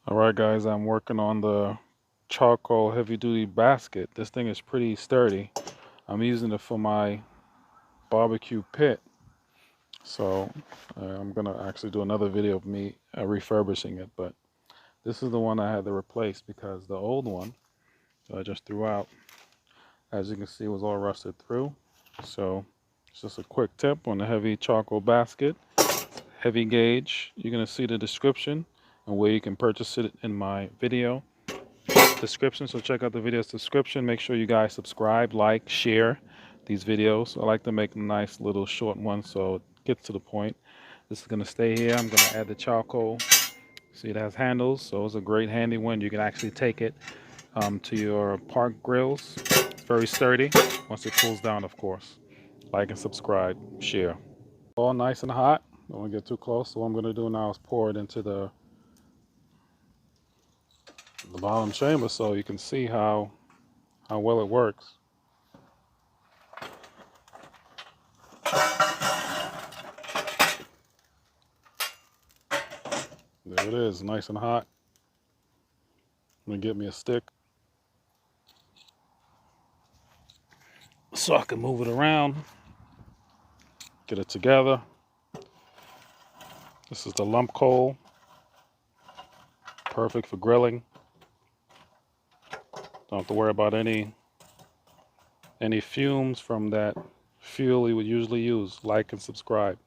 Alright guys, I'm working on the charcoal heavy duty basket. This thing is pretty sturdy. I'm using it for my barbecue pit. So I'm gonna actually do another video of me refurbishing it, but this is the one I had to replace because the old one that I just threw out, as you can see, was all rusted through. So it's just a quick tip on the heavy charcoal basket, heavy gauge. You're gonna see the description and where you can purchase it in my video description. So check out the video's description. Make sure you guys subscribe, like, share these videos. I like to make nice little short ones so it gets to the point. This is going to stay here. I'm going to add the charcoal. See, it has handles, so it's a great handy one. You can actually take it to your park grills. It's very sturdy once it cools down, of course. Like and subscribe, share. All nice and hot. Don't want to get too close. So what I'm going to do now is pour it into the bottom chamber so you can see how well it works. There it is, nice and hot. I'm gonna get me a stick so I can move it around, get it together. This is the lump coal, perfect for grilling. Don't have to worry about any fumes from that fuel you would usually use. Like and subscribe.